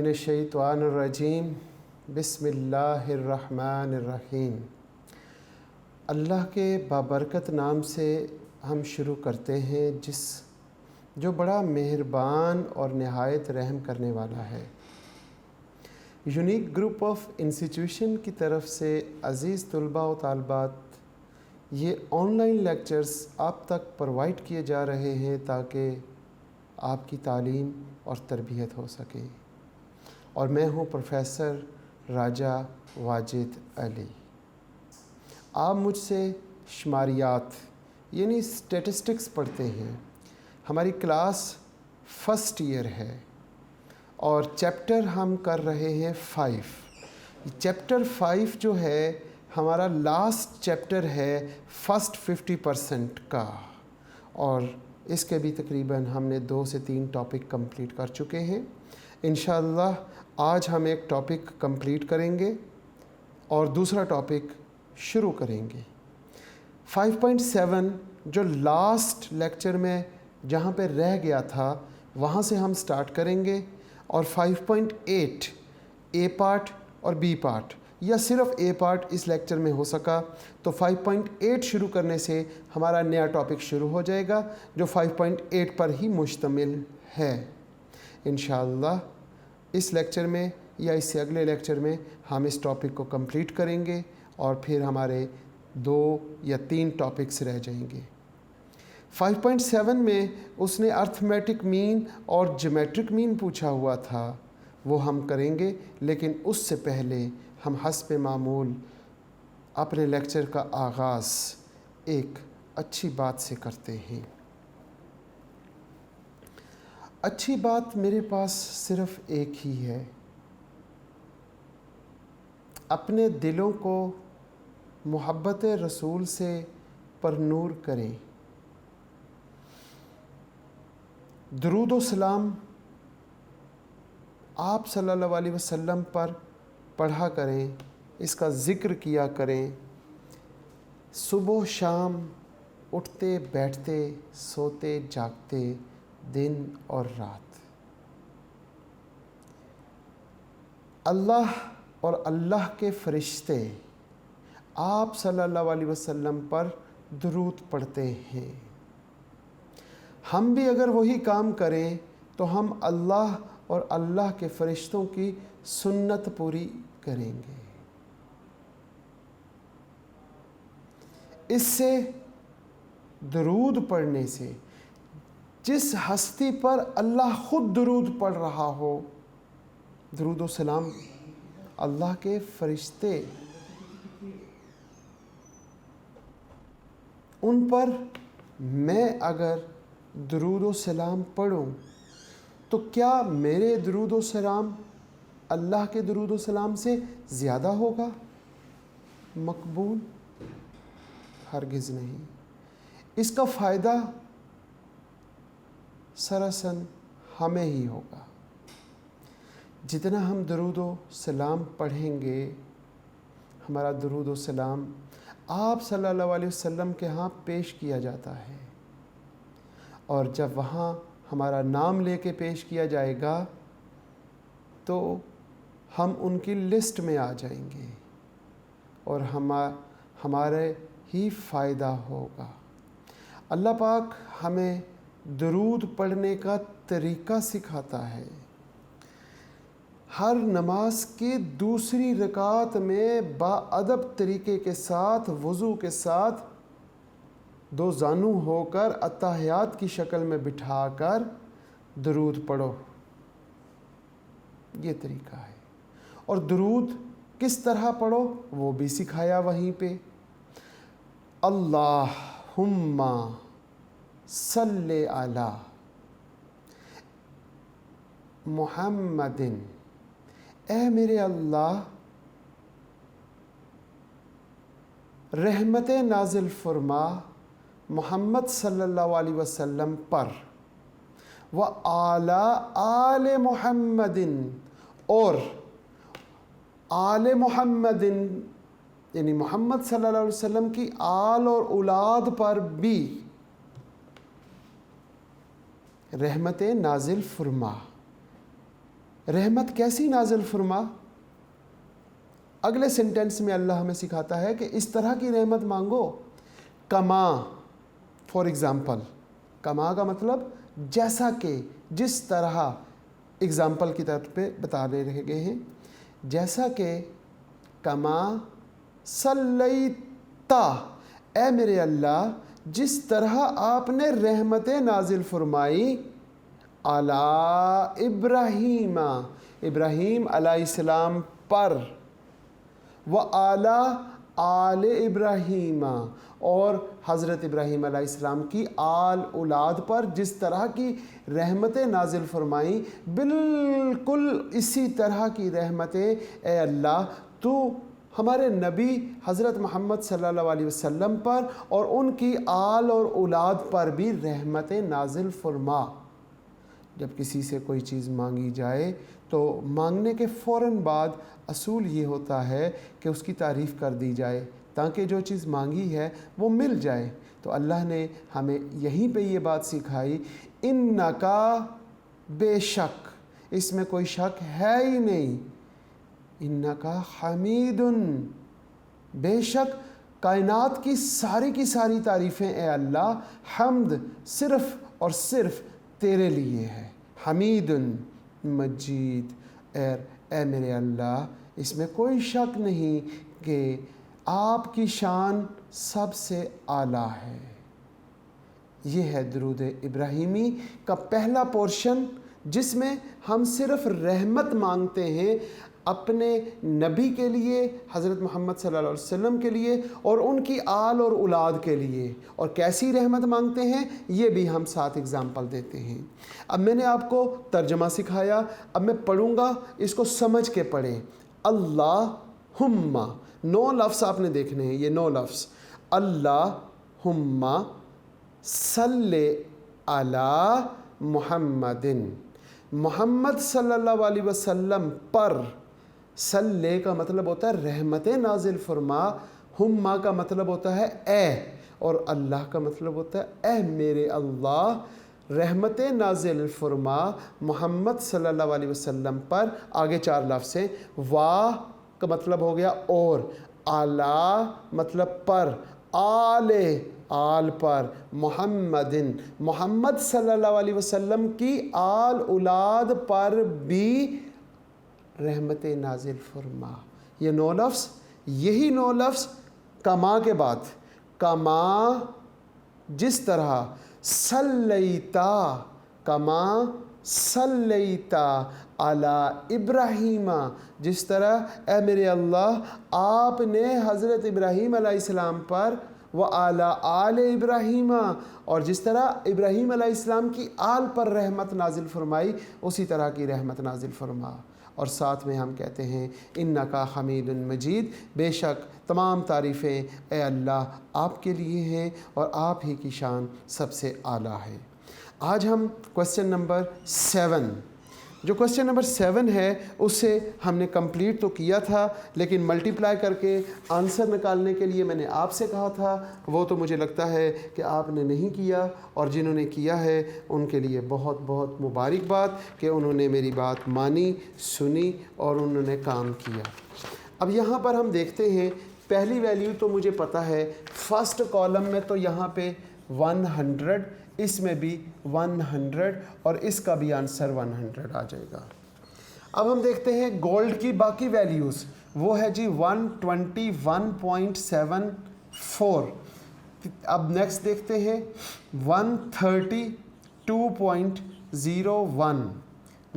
मिनश्शैतानिर्रजीम बिस्मिल्लाहिर्रहमानिर्रहीम। अल्लाह के बाबरकत नाम से हम शुरू करते हैं जो बड़ा मेहरबान और नहायत रहम करने वाला है। यूनिक ग्रुप ऑफ इंस्टीट्यूशन की तरफ से अज़ीज़ तलबा व तालबात, ये ऑनलाइन लेक्चर्स आप तक प्रोवाइड किए जा रहे हैं ताकि आपकी तालीम और तरबियत हो सके। और मैं हूँ प्रोफेसर राजा वाजिद अली। आप मुझसे शुमारियात यानी स्टैटिस्टिक्स पढ़ते हैं। हमारी क्लास फर्स्ट ईयर है और चैप्टर हम कर रहे हैं 5। चैप्टर 5 जो है हमारा लास्ट चैप्टर है फर्स्ट 50% का, और इसके भी तकरीबन हमने 2 से 3 टॉपिक कंप्लीट कर चुके हैं। इंशाअल्लाह आज हम एक टॉपिक कंप्लीट करेंगे और दूसरा टॉपिक शुरू करेंगे। 5.7 जो लास्ट लेक्चर में जहाँ पे रह गया था वहाँ से हम स्टार्ट करेंगे, और 5.8 ए पार्ट और बी पार्ट, या सिर्फ ए पार्ट इस लेक्चर में हो सका तो 5.8 शुरू करने से हमारा नया टॉपिक शुरू हो जाएगा जो 5.8 पर ही मुश्तमिल है। इंशाअल्लाह इस लेक्चर में या इससे अगले लेक्चर में हम इस टॉपिक को कंप्लीट करेंगे और फिर हमारे 2 या 3 टॉपिक्स रह जाएंगे। 5.7 में उसने अर्थमेटिक मीन और ज्योमेट्रिक मीन पूछा हुआ था, वो हम करेंगे, लेकिन उससे पहले हम हस्ब मामूल अपने लेक्चर का आगाज़ एक अच्छी बात से करते हैं। अच्छी बात मेरे पास सिर्फ़ एक ही है। अपने दिलों को मोहब्बत रसूल से परनूर करें। दरूद व सलाम आप सल्लल्लाहु अलैहि वसल्लम पर पढ़ा करें, इसका ज़िक्र किया करें। सुबह शाम, उठते बैठते, सोते जागते, दिन और रात अल्लाह और अल्लाह के फ़रिश्ते आप सल्लल्लाहु अलैहि वसल्लम पर दुरूद पढ़ते हैं। हम भी अगर वही काम करें तो हम अल्लाह और अल्लाह के फ़रिश्तों की सुन्नत पूरी करेंगे। इससे दुरूद पढ़ने से, जिस हस्ती पर अल्लाह ख़ुद दुरूद पढ़ रहा हो, दुरूद व सलाम अल्लाह के फ़रिश्ते उन पर मैं अगर दुरूद व सलाम पढ़ूं तो क्या मेरे दुरूद व सलाम अल्लाह के दुरूद व सलाम से ज़्यादा होगा मकबूल? हरगिज़ नहीं। इसका फ़ायदा सरासन हमें ही होगा। जितना हम दुरूद व सलाम पढ़ेंगे, हमारा दुरूद व सलाम आप सल्लल्लाहु अलैहि वसल्लम के यहाँ पेश किया जाता है, और जब वहाँ हमारा नाम लेके पेश किया जाएगा तो हम उनकी लिस्ट में आ जाएंगे और हमारे ही फ़ायदा होगा। अल्लाह पाक हमें दुरूद पढ़ने का तरीक़ा सिखाता है। हर नमाज की दूसरी रकात में बाअदब तरीक़े के साथ, वज़ू के साथ 2 जानू होकर अत्तहियात की शक्ल में बिठाकर दुरूद पढ़ो, ये तरीक़ा है। और दुरूद किस तरह पढ़ो वो भी सिखाया वहीं पे। अल्लाहुम्मा सल्ले अला मुहम्मदिन, ए मेरे अल्लाह रहमत नाजिल फरमा मोहम्मद सल्लल्लाहु अलैहि वसल्लम पर, व आला आले मुहम्मदिन, और आले मुहम्मदिन यानी मोहम्मद सल्लल्लाहु अलैहि वसल्लम की आल और औलाद पर भी रहमत नाजिल फरमा। रहमत कैसी नाजिल फरमा? अगले सेंटेंस में अल्लाह हमें सिखाता है कि इस तरह की रहमत मांगो, कमा, फॉर एग्ज़ाम्पल। कमा का मतलब जैसा कि, जिस तरह, एग्ज़ाम्पल की तरफ पे बताने रह गए हैं। जैसा कि कमा सल्लैता, ए मेरे अल्लाह, जिस तरह आपने रहमतें नाजिल फरमाई अला इब्राहीमा, इब्राहीम अलैहिस्सलाम पर, व आला आल इब्राहीमा, और हज़रत इब्राहीम अलैहिस्सलाम की आल औलाद पर जिस तरह की रहमतें नाजिल फरमाई, बिल्कुल इसी तरह की रहमतें ए अल्लाह तू हमारे नबी हज़रत मोहम्मद सल्लल्लाहु अलैहि वसल्लम पर और उनकी आल और औलाद पर भी रहमतें नाजिल फरमा। जब किसी से कोई चीज़ मांगी जाए तो मांगने के फ़ौरन बाद असूल ये होता है कि उसकी तारीफ़ कर दी जाए ताकि जो चीज़ मांगी है वो मिल जाए। तो अल्लाह ने हमें यहीं पे ये बात सिखाई, इन्नका, बेशक, इसमें कोई शक है ही नहीं, इन्नका हमीदुन, बेशक कायनात की सारी तारीफ़ें ए अल्लाह, हम्द सिर्फ़ और सिर्फ़ तेरे लिए है। हमीदुन मजीद, ए मेरे अल्लाह, इसमें कोई शक नहीं कि आपकी शान सबसे आला है। ये है दुरूद इब्राहिमी का पहला पोर्शन, जिसमें हम सिर्फ़ रहमत मांगते हैं अपने नबी के लिए, हज़रत मोहम्मद सल्लल्लाहु अलैहि वसल्लम के लिए और उनकी आल और औलाद के लिए। और कैसी रहमत मांगते हैं ये भी हम 7 एग्ज़ाम्पल देते हैं। अब मैंने आपको तर्जमा सिखाया, अब मैं पढ़ूँगा, इसको समझ के पढ़ें। अल्लाहुम्मा, 9 लफ्ज़ आपने देखने हैं, ये 9 लफ्ज़। अल्लाहुम्मा सल्ले अला मुहम्मदिन, मोहम्मद सल्लल्लाहु अलैहि वसल्लम पर। सल्ले का मतलब होता है रहमतें नाजिल फरमा, हुम्मा का मतलब होता है ए, और अल्लाह का मतलब होता है ए मेरे अल्लाह, रहमतें नाजिल फरमा मोहम्मद सल्लल्लाहु अलैहि वसल्लम पर। आगे 4 लफ्ज़ हैं। वाह का मतलब हो गया और, आला मतलब पर, आले आल पर, मोहम्मदिन मोहम्मद सल्लल्लाहु अलैहि वसल्लम की आल औलाद पर भी रहमत नाजिल फरमा। ये 9 लफ्ज़, यही 9 लफ्ज़ कमा के बाद, कमा जिस तरह, सल्लैता, कमा सल्लैता अला इब्राहीमा, जिस तरह ए मेरे अल्लाह आपने हज़रत इब्राहीम अलैहिस्सलाम पर, व आला आल इब्राहीमा, और जिस तरह इब्राहीम अलैहिस्सलाम की आल पर रहमत नाजिल फरमाई उसी तरह की रहमत नाजिल फरमा। और साथ में हम कहते हैं इन्नका हमीदुन मजीद, बेशक तमाम तारीफ़ें ए अल्लाह आपके लिए हैं और आप ही की शान सबसे आला है। आज हम क्वेश्चन नंबर 7, जो क्वेश्चन नंबर 7 है उससे हमने कंप्लीट तो किया था, लेकिन मल्टीप्लाई करके आंसर निकालने के लिए मैंने आपसे कहा था, वो तो मुझे लगता है कि आपने नहीं किया, और जिन्होंने किया है उनके लिए बहुत बहुत मुबारकबाद कि उन्होंने मेरी बात मानी, सुनी और उन्होंने काम किया। अब यहाँ पर हम देखते हैं, पहली वैल्यू तो मुझे पता है, फर्स्ट कॉलम में तो यहाँ पे 100, इसमें भी 100 और इसका भी आंसर 100 आ जाएगा। अब हम देखते हैं गोल्ड की बाकी वैल्यूज़, वो है जी 121.74। अब नेक्स्ट देखते हैं 132.01,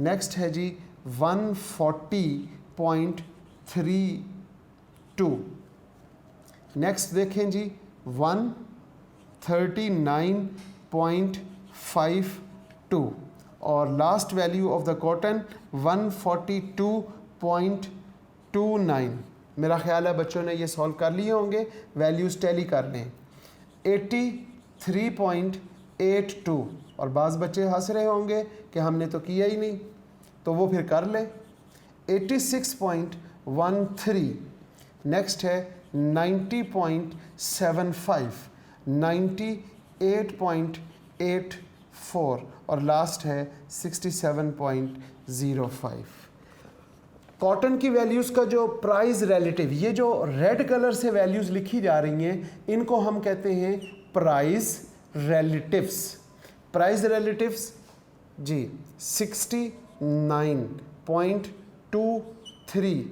नेक्स्ट है जी 140.32, नेक्स्ट देखें जी 139.52, और last value of the cotton 142.29। मेरा ख्याल है बच्चों ने ये सॉल्व कर लिए होंगे, वैल्यूज़ टैली कर लें। 83.82, और बाज़ बच्चे हंस रहे होंगे कि हमने तो किया ही नहीं, तो वो फिर कर लें। 86.13, नेक्स्ट है 90.75, 98.84, और लास्ट है कॉटन की वैल्यूज़ का जो प्राइस रिलेटिव, ये जो रेड कलर से वैल्यूज़ लिखी जा रही हैं, इनको हम कहते हैं प्राइस रिलेटिव्स। प्राइस रिलेटिव्स जी 69.23,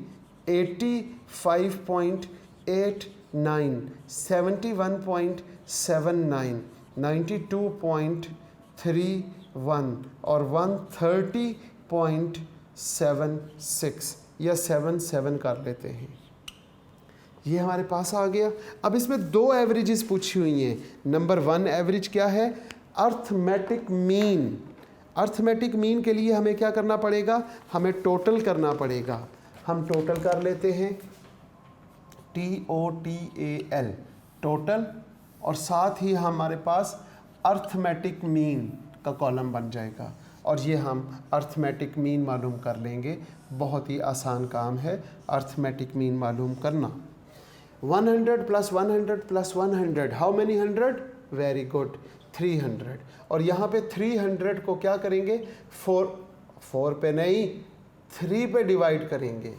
85.89, 71.79, 92.31 और 130.76 या 77 कर लेते हैं। ये हमारे पास आ गया। अब इसमें दो एवरेजेस पूछी हुई हैं। नंबर 1 एवरेज क्या है? Arithmetic mean. अर्थमेटिक मीन के लिए हमें क्या करना पड़ेगा? हमें टोटल करना पड़ेगा। हम टोटल कर लेते हैं, TOTAL, टोटल, और साथ ही हमारे पास अर्थमेटिक मीन का कॉलम बन जाएगा और ये हम अर्थमेटिक मीन मालूम कर लेंगे। बहुत ही आसान काम है अर्थमेटिक मीन मालूम करना। 100 + 100 + 100, हाउ मेनी 100? Very good, 300। और यहाँ पे 300 को क्या करेंगे? 4 पे नहीं, 3 पे डिवाइड करेंगे।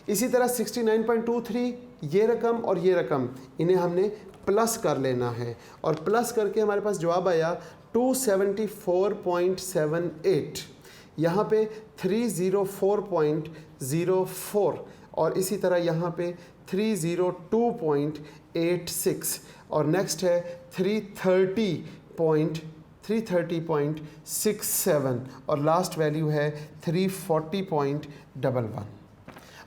इसी तरह 69.23, ये रकम और ये रकम, इन्हें हमने प्लस कर लेना है और प्लस करके हमारे पास जवाब आया 274.78। यहाँ पे 304.04 और इसी तरह यहाँ पे 302.86 और नेक्स्ट है 330.67 और लास्ट वैल्यू है 340.11।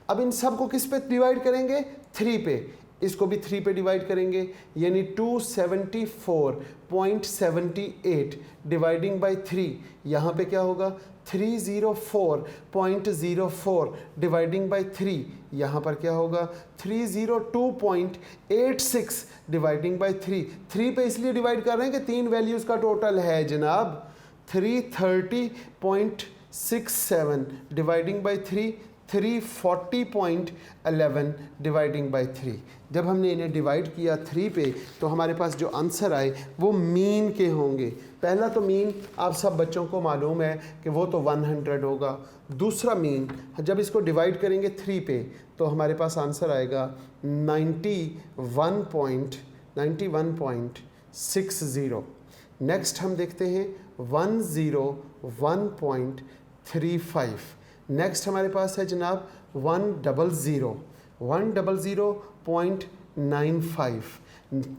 अब इन सब को किस पे डिवाइड करेंगे? 3 पे। इसको भी 3 पे डिवाइड करेंगे, यानी 274.78 डिवाइडिंग बाय 3। यहाँ पे क्या होगा? 304.04 डिवाइडिंग बाय 3। यहाँ पर क्या होगा? 302.86 डिवाइडिंग बाय 3। 3 पे इसलिए डिवाइड कर रहे हैं कि 3 वैल्यूज़ का टोटल है जनाब। 330.67 डिवाइडिंग बाय 3, 340.11 डिवाइडिंग बाय 3। जब हमने इन्हें डिवाइड किया 3 पे तो हमारे पास जो आंसर आए वो मीन के होंगे। पहला तो मीन आप सब बच्चों को मालूम है कि वो तो 100 होगा। दूसरा मीन जब इसको डिवाइड करेंगे 3 पे तो हमारे पास आंसर आएगा 91.60। नेक्स्ट हम देखते हैं 101.35। नेक्स्ट हमारे पास है जनाब 100.95।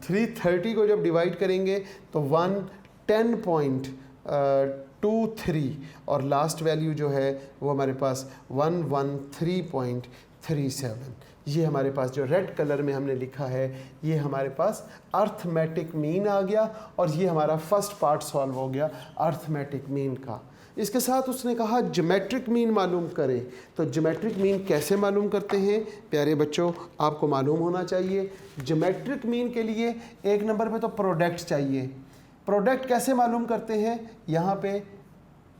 330 को जब डिवाइड करेंगे तो 110.23 और लास्ट वैल्यू जो है वो हमारे पास 113.37। ये हमारे पास जो रेड कलर में हमने लिखा है ये हमारे पास अर्थमेटिक मीन आ गया और ये हमारा फर्स्ट पार्ट सॉल्व हो गया अर्थमेटिक मीन का। इसके साथ उसने कहा ज्योमेट्रिक मीन मालूम करें। तो ज्योमेट्रिक मीन कैसे मालूम करते हैं प्यारे बच्चों, आपको मालूम होना चाहिए। ज्योमेट्रिक मीन के लिए एक नंबर पे तो प्रोडक्ट चाहिए। प्रोडक्ट कैसे मालूम करते हैं? यहाँ पे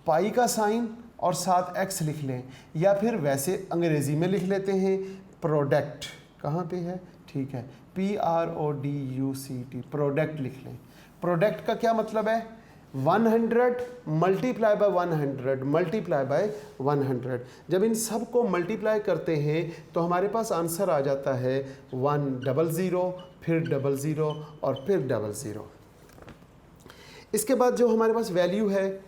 पाई का साइन और साथ एक्स लिख लें या फिर वैसे अंग्रेज़ी में लिख लेते हैं प्रोडक्ट। कहाँ पे है? ठीक है, PRODUCT, प्रोडक्ट लिख लें। प्रोडक्ट का क्या मतलब है? 100 मल्टीप्लाई बाय 100 मल्टीप्लाई बाय 100। जब इन सब को मल्टीप्लाई करते हैं तो हमारे पास आंसर आ जाता है 100, फिर 00 और फिर 00। इसके बाद जो हमारे पास वैल्यू है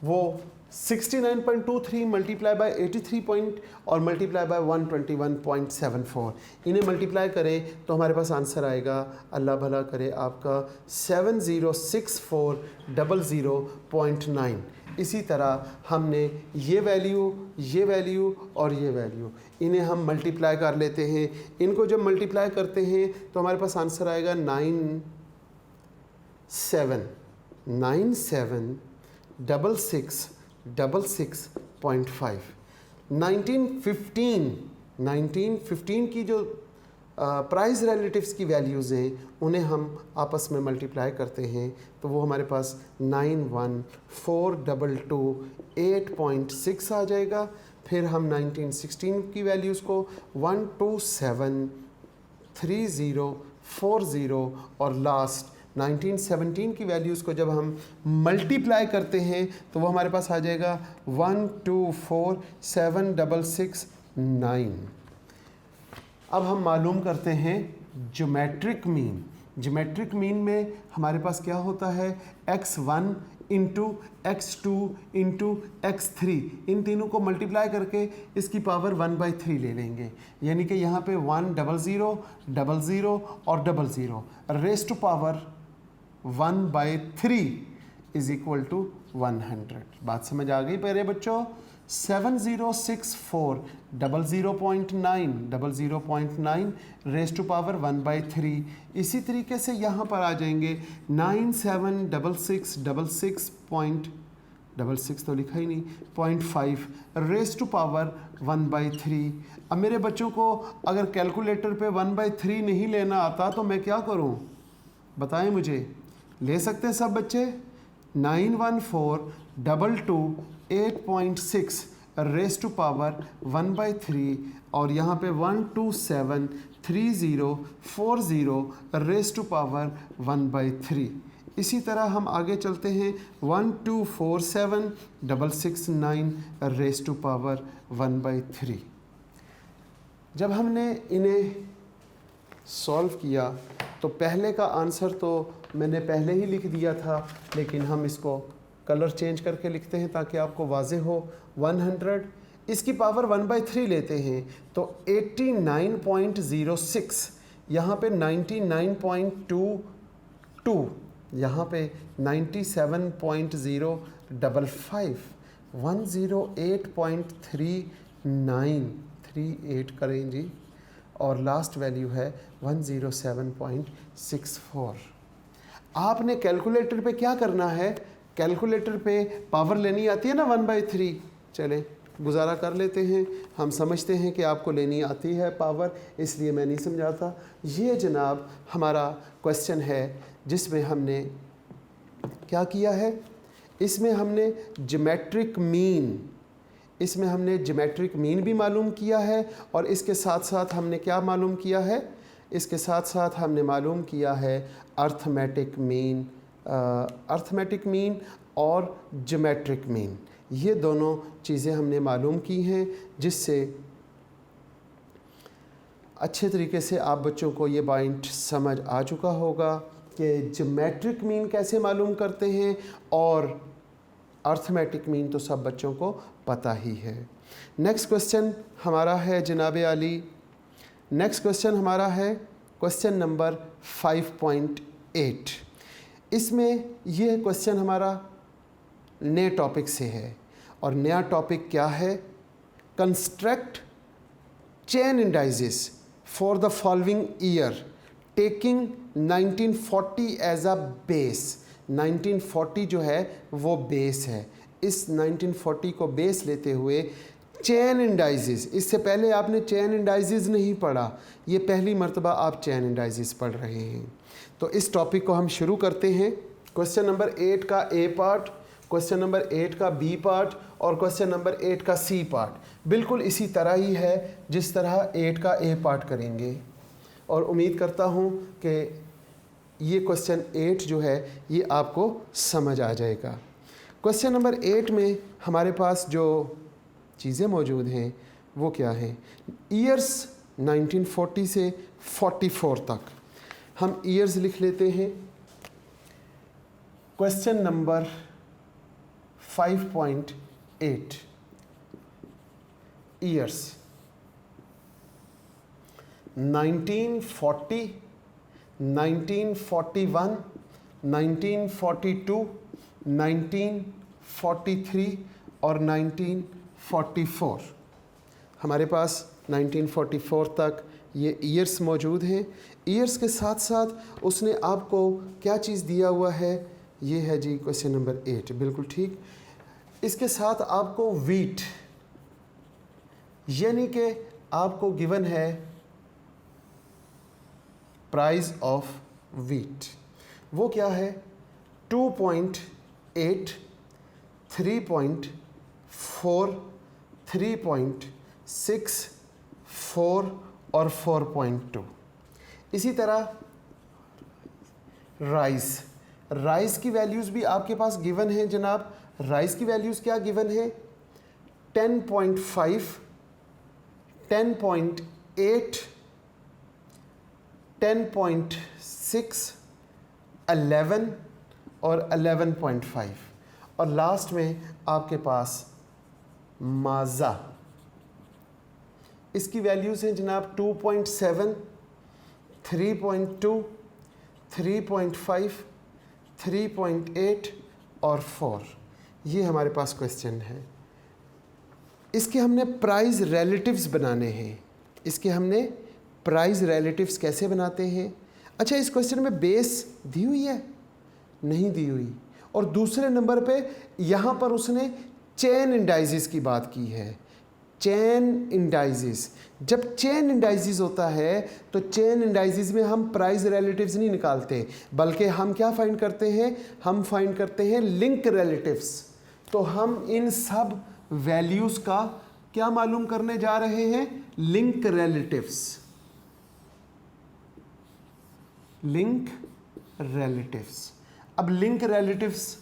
वो 69.23 मल्टीप्लाई बाय 83 और मल्टीप्लाई बाय 121.74। इन्हें मल्टीप्लाई करें तो हमारे पास आंसर आएगा, अल्लाह भला करे आपका 706400.9। इसी तरह हमने ये वैल्यू और ये वैल्यू इन्हें हम मल्टीप्लाई कर लेते हैं। इनको जब मल्टीप्लाई करते हैं तो हमारे पास आंसर आएगा 9766.5। 1915 की जो प्राइस रिलेटिव्स की वैल्यूज़ हैं उन्हें हम आपस में मल्टीप्लाई करते हैं तो वो हमारे पास 91422.8.6 आ जाएगा। फिर हम 1916 की वैल्यूज़ को 1273040 और लास्ट 1917 की वैल्यूज़ को जब हम मल्टीप्लाई करते हैं तो वो हमारे पास आ जाएगा 1247669। अब हम मालूम करते हैं ज्योमेट्रिक मीन। ज्योमेट्रिक मीन में हमारे पास क्या होता है, x1 into x2 into x3, इन तीनों को मल्टीप्लाई करके इसकी पावर 1/3 ले लेंगे। यानी कि यहाँ पे 1 00 00 और 00 raise to power 1/3 is equal to 100। बात समझ आ गई प्यारे बच्चों। 7064 00.9 रेस टू पावर 1/3। इसी तरीके से यहाँ पर आ जाएंगे 976666 तो लिखा ही नहीं 0.5 रेस टू पावर 1/3। अब मेरे बच्चों को अगर कैलकुलेटर पे 1/3 नहीं लेना आता तो मैं क्या करूँ, बताएं मुझे। ले सकते हैं सब बच्चे। 91422 रेस टू पावर 1/3 और यहाँ पे 1273040 रेस टू पावर 1/3। इसी तरह हम आगे चलते हैं 1247669 रेस टू पावर 1/3। जब हमने इन्हें सॉल्व किया तो पहले का आंसर तो मैंने पहले ही लिख दिया था, लेकिन हम इसको कलर चेंज करके लिखते हैं ताकि आपको वाज़ेह हो। 100 इसकी पावर 1/3 लेते हैं तो 89.06, यहाँ पे 99.22, यहाँ पे 97.055, 108.3938 करें जी, और लास्ट वैल्यू है 107.64। आपने कैलकुलेटर पे क्या करना है, कैलकुलेटर पे पावर लेनी आती है ना 1/3। चले गुजारा कर लेते हैं, हम समझते हैं कि आपको लेनी आती है पावर, इसलिए मैं नहीं समझाता। ये जनाब हमारा क्वेश्चन है जिसमें हमने क्या किया है, इसमें हमने ज्योमेट्रिक मीन भी मालूम किया है, और इसके साथ साथ हमने क्या मालूम किया है, इसके साथ साथ हमने मालूम किया है अर्थमेटिक मीन और ज्योमेट्रिक मीन। ये दोनों चीज़ें हमने मालूम की हैं, जिससे अच्छे तरीके से आप बच्चों को ये पॉइंट समझ आ चुका होगा कि ज्योमेट्रिक मीन कैसे मालूम करते हैं, और अर्थमेटिक मीन तो सब बच्चों को पता ही है। नेक्स्ट क्वेश्चन हमारा है जनाब आली, नेक्स्ट क्वेश्चन हमारा है क्वेश्चन नंबर 5.8। इसमें यह क्वेश्चन हमारा नए टॉपिक से है, और नया टॉपिक क्या है, construct chain indices for the following year taking 1940 as a base. 1940 जो है वो बेस है, इस 1940 को बेस लेते हुए चेन इंडाइजेस, इससे पहले आपने चेन इंडाइजेस नहीं पढ़ा, ये पहली मर्तबा आप चेन इंडाइजेस पढ़ रहे हैं। तो इस टॉपिक को हम शुरू करते हैं। क्वेश्चन नंबर 8 का ए पार्ट, क्वेश्चन नंबर 8 का बी पार्ट और क्वेश्चन नंबर 8 का सी पार्ट बिल्कुल इसी तरह ही है जिस तरह 8 का ए पार्ट करेंगे, और उम्मीद करता हूँ कि ये क्वेश्चन 8 जो है ये आपको समझ आ जाएगा। क्वेश्चन नंबर 8 में हमारे पास जो चीज़ें मौजूद हैं वो क्या हैं, ईयर्स 1940 से 44 तक। हम ईयर्स लिख लेते हैं। क्वेश्चन नंबर 5.8 ईयर्स 1940, 1941, 1942, 1943 और 1944। हमारे पास 1944 तक ये ईयर्स मौजूद हैं। ईयर्स के साथ साथ उसने आपको क्या चीज़ दिया हुआ है, ये है जी क्वेश्चन नंबर 8, बिल्कुल ठीक। इसके साथ आपको वीट, यानी कि आपको गिवन है प्राइस ऑफ वीट, वो क्या है 2.8, 3.4, 3.6, 4 और 4.2। इसी तरह राइस, राइस की वैल्यूज़ भी आपके पास गिवन है जनाब। राइस की वैल्यूज़ क्या गिवन है? 10.5, 10.8, 10.6, 11 और 11.5, और लास्ट में आपके पास माज़ा। इसकी वैल्यूज़ हैं जनाब 2.7, 3.2, 3.5, 3.8 और 4। ये हमारे पास क्वेश्चन है। इसके हमने प्राइस रिलेटिव्स बनाने हैं। इसके हमने प्राइस रिलेटिव्स कैसे बनाते हैं? अच्छा, इस क्वेश्चन में बेस दी हुई है? नहीं दी हुई। और दूसरे नंबर पे यहाँ पर उसने चेन इंडाइसिस की बात की है। चेन इंडाइसिस, जब चेन इंडाइसिस होता है तो चेन इंडाइसिस में हम प्राइस रिलेटिव्स नहीं निकालते, बल्कि हम क्या फाइंड करते हैं? हम फाइंड करते हैं लिंक रिलेटिव्स। तो हम इन सब वैल्यूज़ का क्या मालूम करने जा रहे हैं? Link relatives. Link relatives. अब लिंक रिलेटिव्स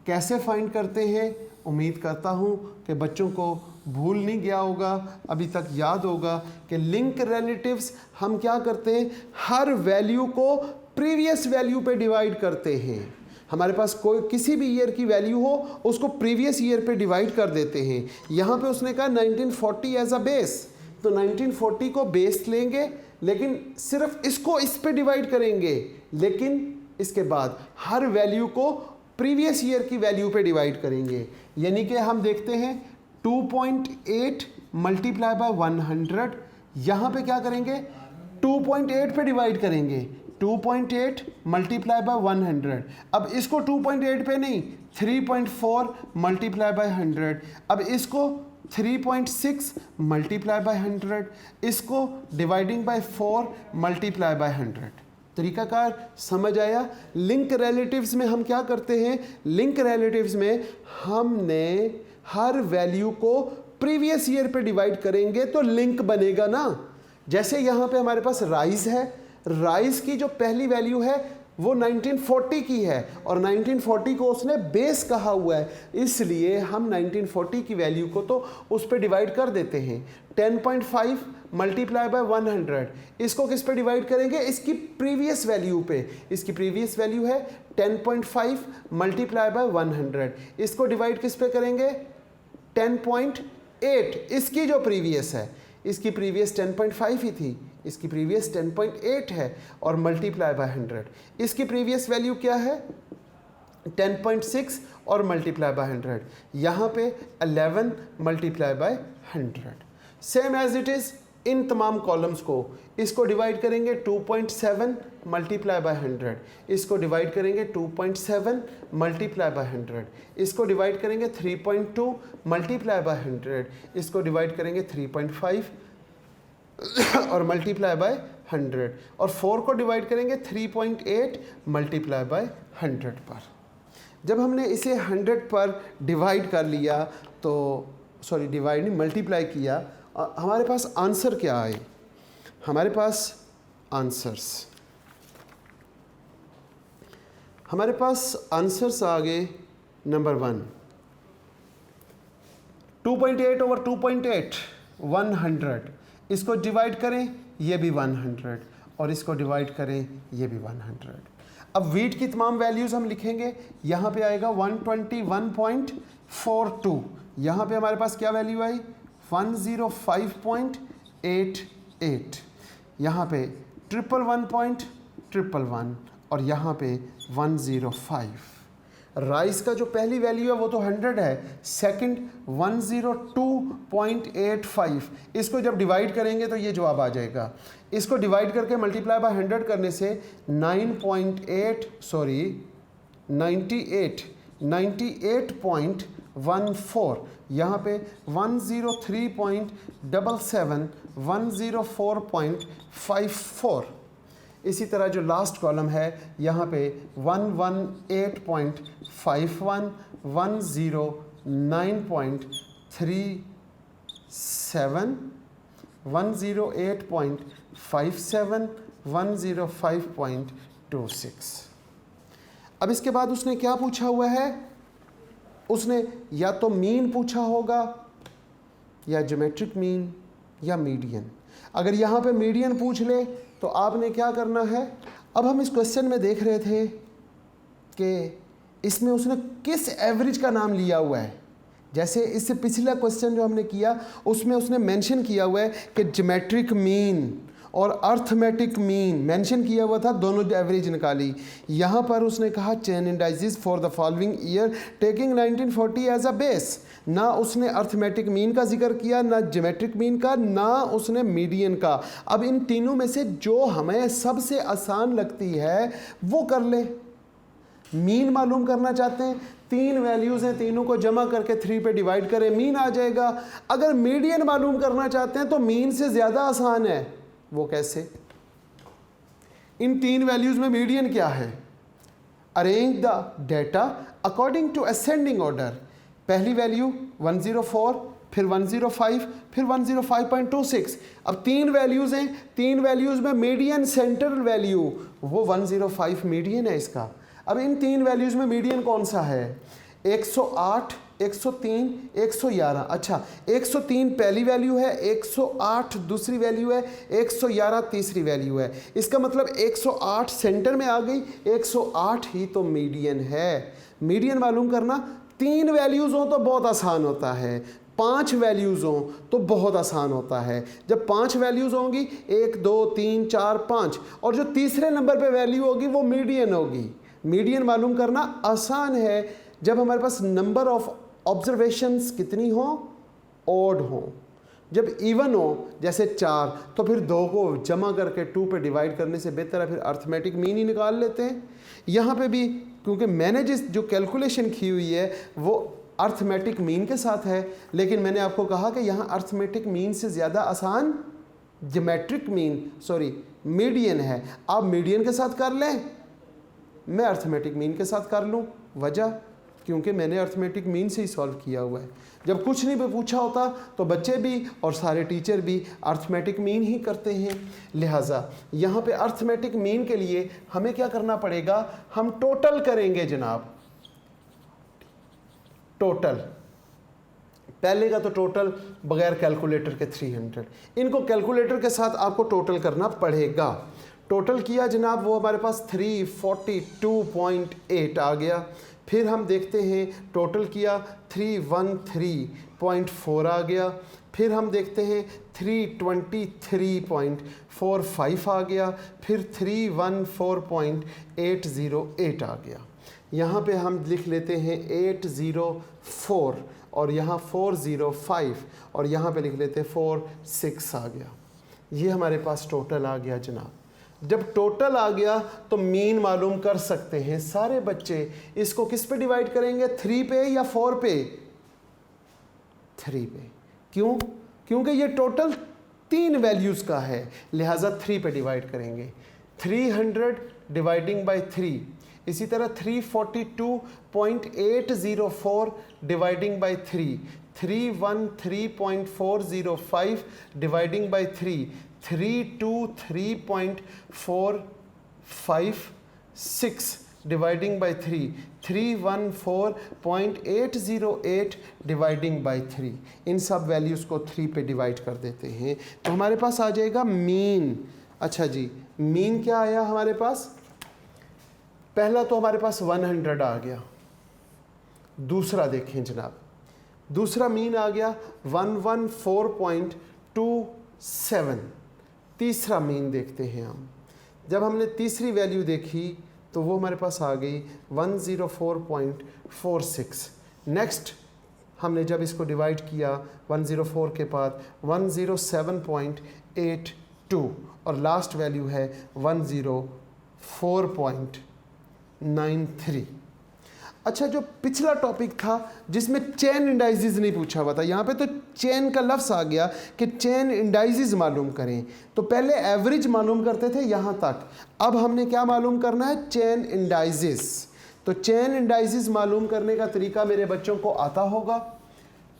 कैसे फाइंड करते हैं? उम्मीद करता हूँ कि बच्चों को भूल नहीं गया होगा, अभी तक याद होगा कि लिंक रिलेटिव्स हम क्या करते हैं? हर वैल्यू को प्रीवियस वैल्यू पे डिवाइड करते हैं। हमारे पास कोई किसी भी ईयर की वैल्यू हो, उसको प्रीवियस ईयर पे डिवाइड कर देते हैं। यहाँ पे उसने कहा 1940 एज अ बेस, तो 1940 को बेस लेंगे, लेकिन सिर्फ इसको इस पे डिवाइड करेंगे, लेकिन इसके बाद हर वैल्यू को प्रीवियस ईयर की वैल्यू पे डिवाइड करेंगे। यानी कि हम देखते हैं 2.8 मल्टीप्लाई बाय 100, यहाँ पे क्या करेंगे? 2.8 पे डिवाइड करेंगे। 2.8 मल्टीप्लाई बाय 100। अब इसको 2.8 पे नहीं, 3.4 मल्टीप्लाई बाय 100। अब इसको 3.6 मल्टीप्लाई बाय 100, इसको डिवाइडिंग बाय 4 मल्टीप्लाई बाय 100। तरीकाकार समझ आया? लिंक रिलेटिव्स में हम क्या करते हैं? लिंक रिलेटिव्स में हमने हर वैल्यू को प्रीवियस ईयर पे डिवाइड करेंगे तो लिंक बनेगा ना। जैसे यहाँ पे हमारे पास राइस है, राइस की जो पहली वैल्यू है वो 1940 की है, और 1940 को उसने बेस कहा हुआ है, इसलिए हम 1940 की वैल्यू को तो उस पर डिवाइड कर देते हैं। 10.5 मल्टीप्लाई बाय 100, इसको किस पे डिवाइड करेंगे? इसकी प्रीवियस वैल्यू पे। इसकी प्रीवियस वैल्यू है 10.5 मल्टीप्लाई बाय 100, इसको डिवाइड किस पे करेंगे? 10.8, इसकी जो प्रीवियस है, इसकी प्रीवियस 10.5 ही थी, इसकी प्रीवियस 10.8 है, और मल्टीप्लाई बाय 100। इसकी प्रीवियस वैल्यू क्या है? 10.6 और मल्टीप्लाई बाय 100। यहाँ पे 11 multiply by 100। Same as it is in तमाम कॉलम्स को, इसको डिवाइड करेंगे 2.7 मल्टीप्लाई बाय 100, इसको डिवाइड करेंगे 2.7 मल्टीप्लाई बाय 100, इसको डिवाइड करेंगे 3.2 मल्टीप्लाई बाय 100, इसको डिवाइड करेंगे 3.5 और मल्टीप्लाई बाय 100, और 4 को डिवाइड करेंगे 3.8 मल्टीप्लाई बाय 100 पर। जब हमने इसे 100 पर डिवाइड कर लिया तो डिवाइड नहीं, मल्टीप्लाई किया, हमारे पास आंसर क्या आए? हमारे पास आंसर्स आ गए। नंबर 1, 2.8 ओवर 2.8 100, इसको डिवाइड करें ये भी 100, और इसको डिवाइड करें ये भी 100। अब वीट की तमाम वैल्यूज़ हम लिखेंगे। यहाँ पे आएगा 121.42, यहाँ पे हमारे पास क्या वैल्यू आई? 105.88, यहाँ पे 111.111, और यहाँ पे 105। राइस का जो पहली वैल्यू है वो तो 100 है, सेकंड 102.85, इसको जब डिवाइड करेंगे तो ये जवाब आ जाएगा। इसको डिवाइड करके मल्टीप्लाई बाय 100 करने से 98.14, यहाँ पे 103.77, 104.54। इसी तरह जो लास्ट कॉलम है यहाँ पे 118.51, 109.37, 108.57, 105.26। अब इसके बाद उसने क्या पूछा हुआ है, उसने या तो मीन पूछा होगा या ज्योमेट्रिक मीन या मीडियन। अगर यहाँ पे मीडियन पूछ ले तो आपने क्या करना है, अब हम इस क्वेश्चन में देख रहे थे कि इसमें उसने किस एवरेज का नाम लिया हुआ है। जैसे इससे पिछला क्वेश्चन जो हमने किया उसमें उसने मेंशन किया हुआ है कि ज्योमेट्रिक मीन और अर्थमेटिक मीन मेंशन किया हुआ था, दोनों एवरेज निकाली। यहाँ पर उसने कहा chain indices for the following year taking 1940 as a base. ना उसने अर्थमेटिक मीन का जिक्र किया, ना ज्योमेट्रिक मीन का, ना उसने मीडियन का। अब इन तीनों में से जो हमें सबसे आसान लगती है वो कर ले। मीन मालूम करना चाहते हैं, 3 वैल्यूज़ हैं, तीनों को जमा करके 3 पे डिवाइड करें, मीन आ जाएगा। अगर मीडियन मालूम करना चाहते हैं तो मीन से ज़्यादा आसान है। वो कैसे? इन 3 वैल्यूज़ में मीडियन क्या है? Arrange the data according to ascending order. पहली वैल्यू 104, फिर 105, फिर 105.26। अब 3 वैल्यूज़ हैं, 3 वैल्यूज़ में मीडियन सेंट्रल वैल्यू वो 105 मीडियन है इसका। अब इन 3 वैल्यूज़ में मीडियन कौन सा है? 108, 103, 111। अच्छा, 103 पहली वैल्यू है, 108 दूसरी वैल्यू है, 111 तीसरी वैल्यू है। इसका मतलब 108 सेंटर में आ गई, 108 ही तो मीडियन है। मीडियन मालूम करना 3 वैल्यूज़ हो तो बहुत आसान होता है, 5 वैल्यूज़ हों तो बहुत आसान होता है। जब 5 वैल्यूज़ होंगी, 1 2 3 4 5, और जो तीसरे नंबर पे वैल्यू होगी वो मीडियन होगी। मीडियन मालूम करना आसान है जब हमारे पास नंबर ऑफ ऑब्जर्वेशंस कितनी हो, ऑड हो। जब इवन हो जैसे 4 तो फिर 2 को जमा करके 2 पे डिवाइड करने से बेहतर है फिर अर्थमेटिक मीन ही निकाल लेते हैं। यहाँ पे भी क्योंकि मैंने जो कैलकुलेशन की हुई है वो अर्थमेटिक मीन के साथ है, लेकिन मैंने आपको कहा कि यहाँ अर्थमेटिक मीन से ज़्यादा आसान ज्योमेट्रिक मीडियन है। आप मीडियन के साथ कर लें, मैं अर्थमेटिक मीन के साथ कर लूँ। वजह क्योंकि मैंने अर्थमेटिक मीन से ही सॉल्व किया हुआ है। जब कुछ नहीं भी पूछा होता तो बच्चे भी और सारे टीचर भी अर्थमेटिक मीन ही करते हैं। लिहाजा यहाँ पे अर्थमेटिक मीन के लिए हमें क्या करना पड़ेगा, हम टोटल करेंगे जनाब। टोटल पहले का तो टोटल बगैर कैलकुलेटर के 300, इनको कैलकुलेटर के साथ आपको टोटल करना पड़ेगा। टोटल किया जनाब, वो हमारे पास 342.8 आ गया। फिर हम देखते हैं टोटल किया 313.4 आ गया। फिर हम देखते हैं 323.45 आ गया। फिर 314.808 आ गया। यहाँ पे हम लिख लेते हैं 804 और यहाँ 405 और यहाँ पे लिख लेते हैं 46 आ गया। ये हमारे पास टोटल आ गया जनाब। जब टोटल आ गया तो मीन मालूम कर सकते हैं सारे बच्चे। इसको किस पे डिवाइड करेंगे, 3 पे या 4 पे? 3 पे। क्यों? क्योंकि ये टोटल 3 वैल्यूज़ का है, लिहाजा 3 पे डिवाइड करेंगे। 300 डिवाइडिंग बाय 3, इसी तरह 342.804 dividing by 3, 313.405 dividing by 3, 323.456 dividing by 3, 314.808 dividing by 3। इन सब वैल्यूज़ को 3 पे डिवाइड कर देते हैं तो हमारे पास आ जाएगा मीन। अच्छा जी, मीन क्या आया हमारे पास? पहला तो हमारे पास 100 आ गया। दूसरा देखें जनाब, दूसरा मीन आ गया 114.27। तीसरा मीन देखते हैं हम। जब हमने तीसरी वैल्यू देखी तो वो हमारे पास आ गई 104.46। नेक्स्ट हमने जब इसको डिवाइड किया 104 के बाद 107.82 और लास्ट वैल्यू है 104.93। अच्छा, जो पिछला टॉपिक था जिसमें चेन इंडाइसिस नहीं पूछा हुआ था, यहाँ पे तो चेन का लफ्ज़ आ गया कि चेन इंडाइसिस मालूम करें। तो पहले एवरेज मालूम करते थे यहाँ तक, अब हमने क्या मालूम करना है, चेन इंडाइसिस। तो चेन इंडाइसिस मालूम करने का तरीका मेरे बच्चों को आता होगा।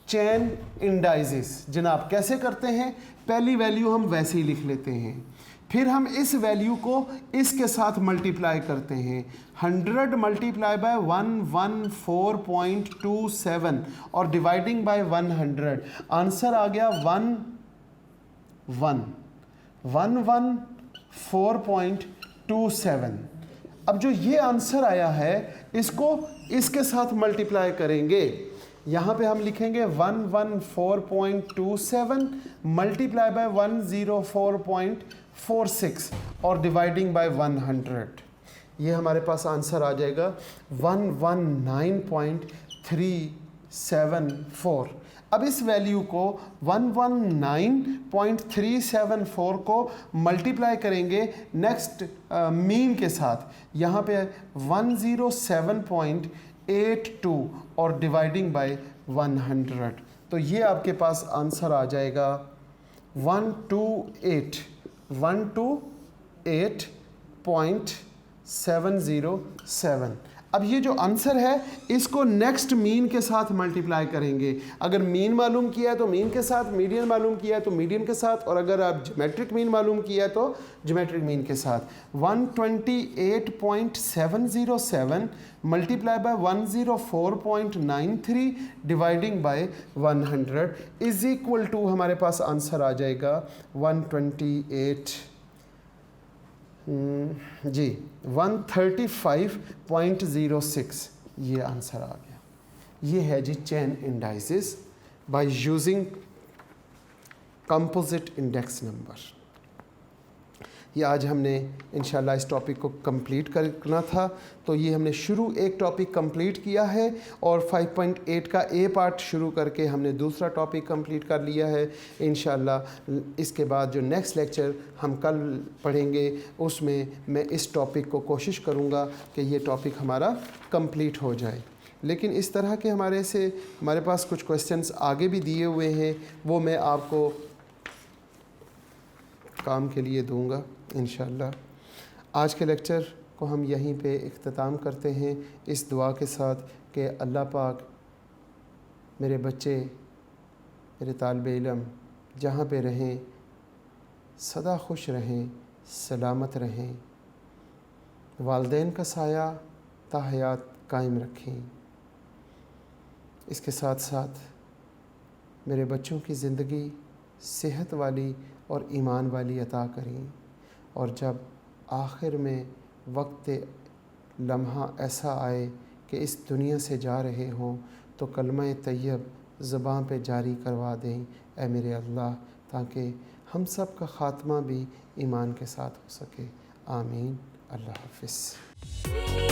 चेन इंडाइसिस जनाब कैसे करते हैं, पहली वैल्यू हम वैसे ही लिख लेते हैं। फिर हम इस वैल्यू को इसके साथ मल्टीप्लाई करते हैं। 100 मल्टीप्लाई बाय 114.27 और डिवाइडिंग बाय 100, आंसर आ गया 114.27। अब जो ये आंसर आया है इसको इसके साथ मल्टीप्लाई करेंगे। यहाँ पे हम लिखेंगे 114.27 मल्टीप्लाई बाय 104.46 और डिवाइडिंग बाय 100। ये हमारे पास आंसर आ जाएगा 119.374। अब इस वैल्यू को 119.374 को मल्टीप्लाई करेंगे नेक्स्ट मीन के साथ, यहाँ पे 107.82 और डिवाइडिंग बाय 100। तो ये आपके पास आंसर आ जाएगा 128.707। अब ये जो आंसर है इसको नेक्स्ट मीन के साथ मल्टीप्लाई करेंगे। अगर मीन मालूम किया है तो मीन के साथ, मीडियन मालूम किया है तो मीडियन के साथ, और अगर आप ज्योमेट्रिक मीन मालूम किया है तो ज्योमेट्रिक मीन के साथ। 128.707 multiply by 104.93 dividing by 100 is equal to हमारे पास आंसर आ जाएगा 135.06। ये आंसर आ गया। ये है जी chain indices by using composite index number. ये आज हमने इंशाल्लाह इस टॉपिक को कंप्लीट करना था, तो ये हमने शुरू एक टॉपिक कंप्लीट किया है और 5.8 का ए पार्ट शुरू करके हमने दूसरा टॉपिक कंप्लीट कर लिया है। इंशाल्लाह इसके बाद जो नेक्स्ट लेक्चर हम कल पढ़ेंगे उसमें मैं इस टॉपिक को कोशिश करूँगा कि ये टॉपिक हमारा कंप्लीट हो जाए। लेकिन इस तरह के हमारे पास कुछ क्वेश्चंस आगे भी दिए हुए हैं, वो मैं आपको काम के लिए दूंगा इंशाल्लाह। आज के लेक्चर को हम यहीं पे इख्तिताम करते हैं इस दुआ के साथ कि अल्लाह पाक मेरे बच्चे, मेरे तालिबे इल्म जहाँ पे रहें सदा खुश रहें, सलामत रहें, वालिदैन का साया ताहयात कायम रखें। इसके साथ साथ मेरे बच्चों की ज़िंदगी सेहत वाली और ईमान वाली अता करें, और जब आखिर में वक्त लम्हा ऐसा आए कि इस दुनिया से जा रहे हों तो कलमा तैयब ज़बान पे जारी करवा दें ऐ मेरे अल्लाह, ताकि हम सब का ख़ात्मा भी ईमान के साथ हो सके। आमीन। अल्लाह हाफ़िज़।